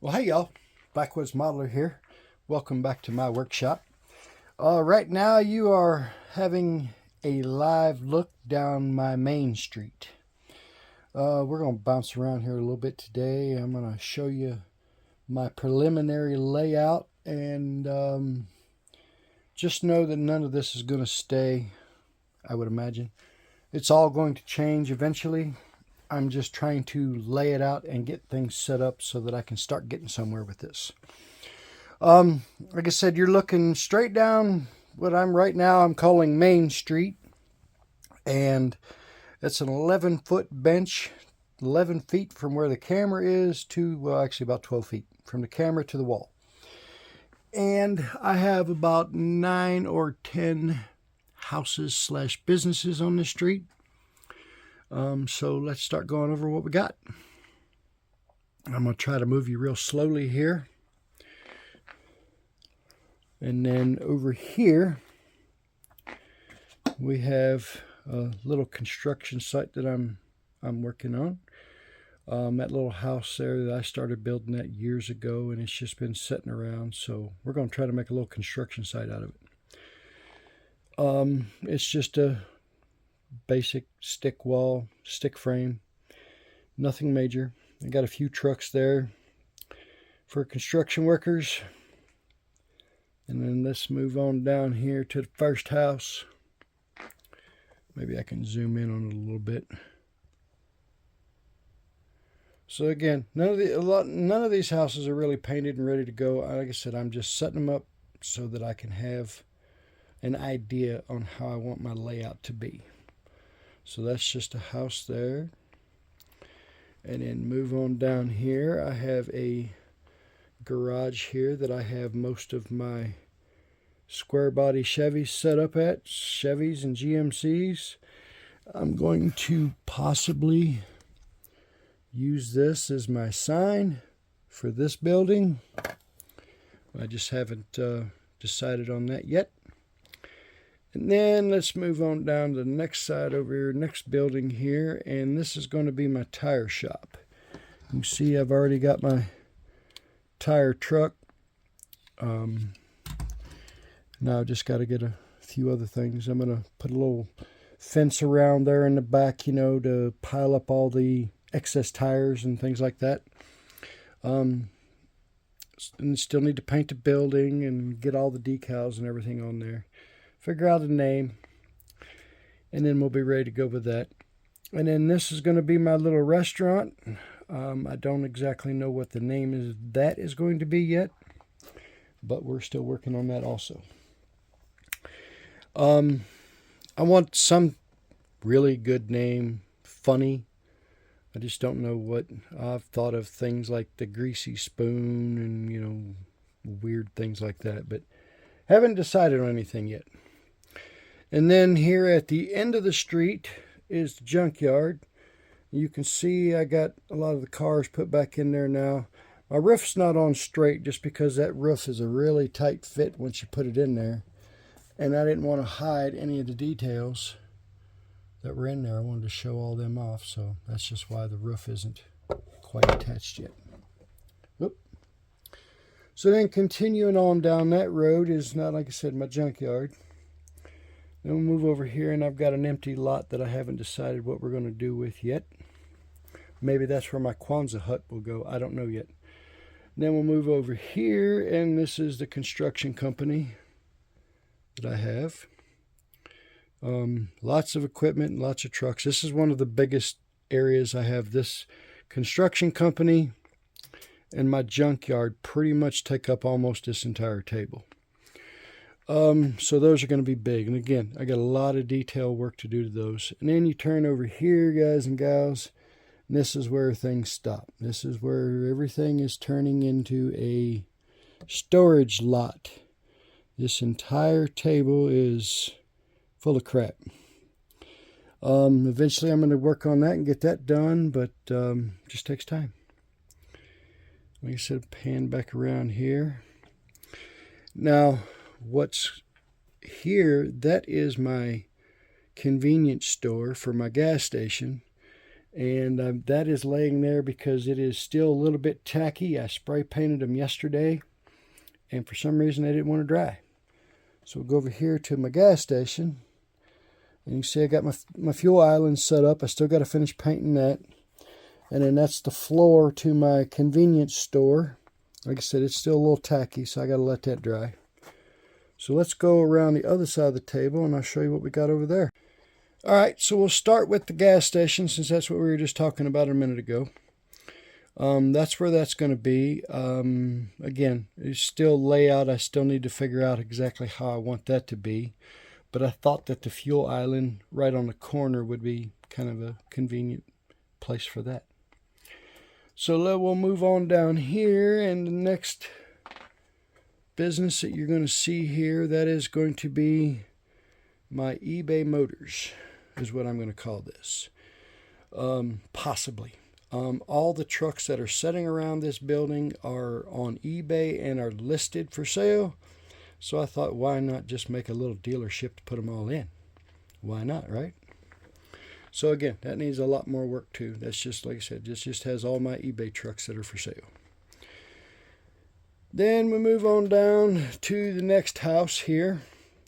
Well, hey y'all, Backwoods Modeler here. Welcome back to my workshop. Right now you are having a live look down my main street. We're going to bounce around here a little bit today. I'm going to show you my preliminary layout, and just know that none of this is going to stay, I would imagine. It's all going to change eventually. I'm just trying to lay it out and get things set up so that I can start getting somewhere with this. Like I said, you're looking straight down what I'm calling Main Street, and it's an 11-foot bench, 11 feet from where the camera is to, well, actually about 12 feet from the camera to the wall. And I have about 9 or 10 houses slash businesses on this street. So let's start going over what we got. I'm going to try to move you real slowly here. And then over here, we have a little construction site that I'm working on. That little house there that I started building that years ago, and it's just been sitting around. So we're going to try to make a little construction site out of it. It's just a basic stick wall, stick frame, nothing major. I got a few trucks there for construction workers. And then let's move on down here to the first house. Maybe I can zoom in on it a little bit. So again, none of these houses are really painted and ready to go. Like I said, I'm just setting them up so that I can have an idea on how I want my layout to be. So that's just a house there. And then move on down here. I have a garage here that I have most of my square body Chevys set up at. Chevys and GMCs. I'm going to possibly use this as my sign for this building. I just haven't decided on that yet. And then let's move on down to the next side over here, next building here, and this is going to be my tire shop. You can see I've already got my tire truck. Now I've just got to get a few other things. I'm going to put a little fence around there in the back, to pile up all the excess tires and things like that. And still need to paint the building and get all the decals and everything on there. Figure out a name, and then we'll be ready to go with that. And then this is going to be my little restaurant. I don't exactly know what the name is that is going to be yet, but we're still working on that also. I want some really good name, funny. I just don't know what. I've thought of things like the Greasy Spoon and, weird things like that, but haven't decided on anything yet. And then here at the end of the street is the Junkyard. You can see I got a lot of the cars put back in there now. My roof's not on straight just because that roof is a really tight fit once you put it in there. And I didn't want to hide any of the details that were in there. I wanted to show all them off, so that's just why the roof isn't quite attached yet. Oop. So then continuing on down that road is, not like I said, my junkyard. Then we'll move over here, and I've got an empty lot that I haven't decided what we're going to do with yet. Maybe that's where my Kwanzaa hut will go. I don't know yet. Then we'll move over here, and this is the construction company that I have. Lots of equipment, lots of trucks. This is one of the biggest areas I have. This construction company and my junkyard pretty much take up almost this entire table. So those are going to be big. And again, I got a lot of detail work to do to those. And then you turn over here, guys and gals, and this is where things stop. This is where everything is turning into a storage lot. This entire table is full of crap. Eventually I'm going to work on that and get that done, but just takes time. Like I said, pan back around here. Now, what's here, that is my convenience store for my gas station, And that is laying there because it is still a little bit tacky. I spray painted them yesterday, and for some reason they didn't want to dry. So we'll go over here to my gas station, and you see I got my fuel island set up. I still got to finish painting that. And then that's the floor to my convenience store. Like I said, it's still a little tacky, so I got to let that dry. So let's go around the other side of the table, and I'll show you what we got over there. All right, so we'll start with the gas station, since that's what we were just talking about a minute ago. That's where that's going to be. Again, it's still layout. I still need to figure out exactly how I want that to be. But I thought that the fuel island right on the corner would be kind of a convenient place for that. So we'll move on down here, and the next business that you're going to see here, that is going to be my eBay motors, is what I'm going to call this. Possibly. All the trucks that are sitting around this building are on eBay and are listed for sale. So I thought, why not just make a little dealership to put them all in? Why not, right? So again, that needs a lot more work too. That's just, like I said, this just has all my eBay trucks that are for sale. Then we move on down to the next house here.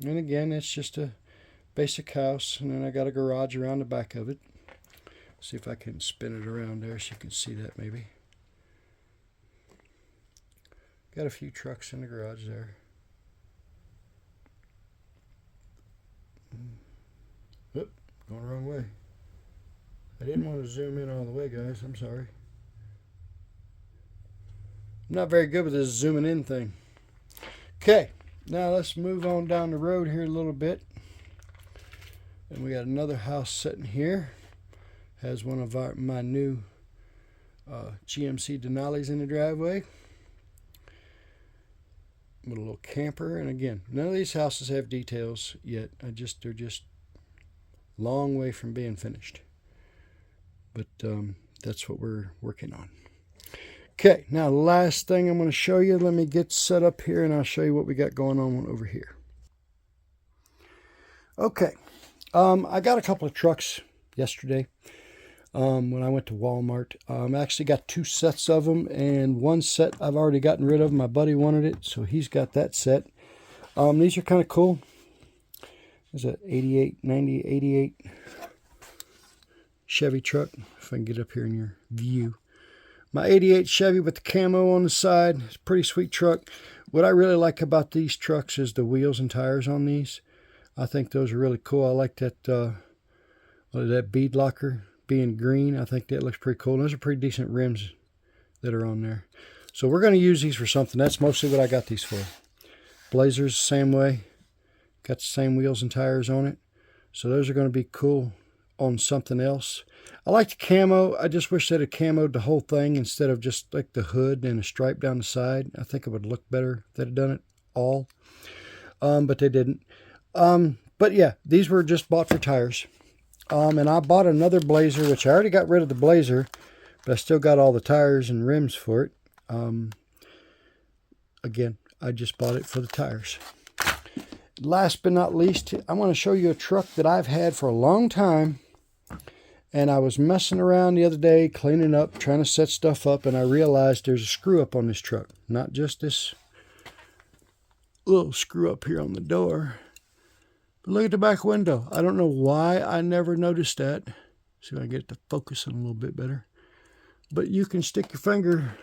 And again, it's just a basic house, and then I got a garage around the back of it. See if I can spin it around there so you can see that maybe. Got a few trucks in the garage there. Oop, going the wrong way. I didn't want to zoom in all the way, guys. I'm sorry. I'm not very good with this zooming in thing. Okay, now let's move on down the road here a little bit. And we got another house sitting here. Has one of my new GMC Denali's in the driveway. With a little camper. And again, none of these houses have details yet. They're just long way from being finished. But that's what we're working on. Okay, now the last thing I'm going to show you. Let me get set up here, and I'll show you what we got going on over here. Okay. I got a couple of trucks yesterday when I went to Walmart. I actually got 2 sets of them, and one set I've already gotten rid of. My buddy wanted it, so he's got that set. These are kind of cool. There's a 88 Chevy truck, if I can get up here in your view. My 88 Chevy with the camo on the side. It's a pretty sweet truck. What I really like about these trucks is the wheels and tires on these. I think those are really cool. I like that that bead locker being green. I think that looks pretty cool. Those are pretty decent rims that are on there. So we're going to use these for something. That's mostly what I got these for. Blazers, same way. Got the same wheels and tires on it. So those are going to be cool on something else. I like the camo. I just wish they'd have camoed the whole thing instead of just like the hood and a stripe down the side. I think it would look better if they'd have done it all. But they didn't. But yeah, these were just bought for tires. And I bought another Blazer, which I already got rid of the Blazer, but I still got all the tires and rims for it. Again, I just bought it for the tires. Last but not least, I want to show you a truck that I've had for a long time. And I was messing around the other day, cleaning up, trying to set stuff up, and I realized there's a screw up on this truck. Not just this little screw up here on the door. But look at the back window. I don't know why I never noticed that. See if I can get it to focus on a little bit better. But you can stick your finger,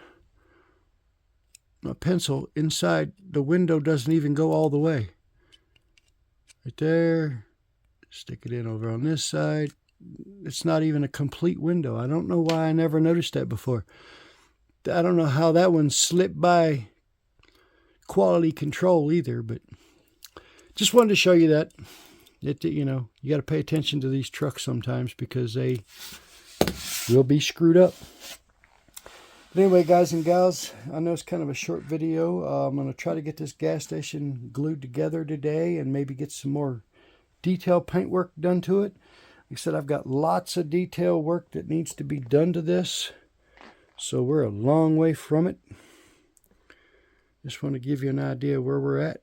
a pencil, inside. The window doesn't even go all the way. Right there. Stick it in over on this side. It's not even a complete window. I don't know why I never noticed that before. I don't know how that one slipped by quality control either, but just wanted to show you that. You know, you got to pay attention to these trucks sometimes because they will be screwed up. But anyway, guys and gals, I know it's kind of a short video. I'm going to try to get this gas station glued together today and maybe get some more detail paint work done to it. Like I said, I've got lots of detail work that needs to be done to this. So we're a long way from it. Just want to give you an idea where we're at.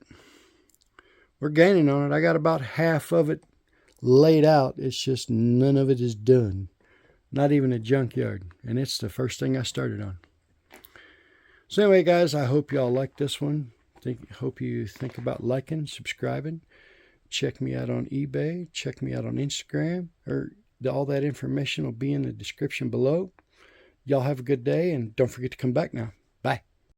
We're gaining on it. I got about half of it laid out. It's just none of it is done. not even a junkyard, and it's the first thing I started on. So anyway, guys, I hope y'all like this one. Hope you think about liking, subscribing. Check me out on eBay. Check me out on Instagram. All that information will be in the description below. Y'all have a good day, and don't forget to come back now.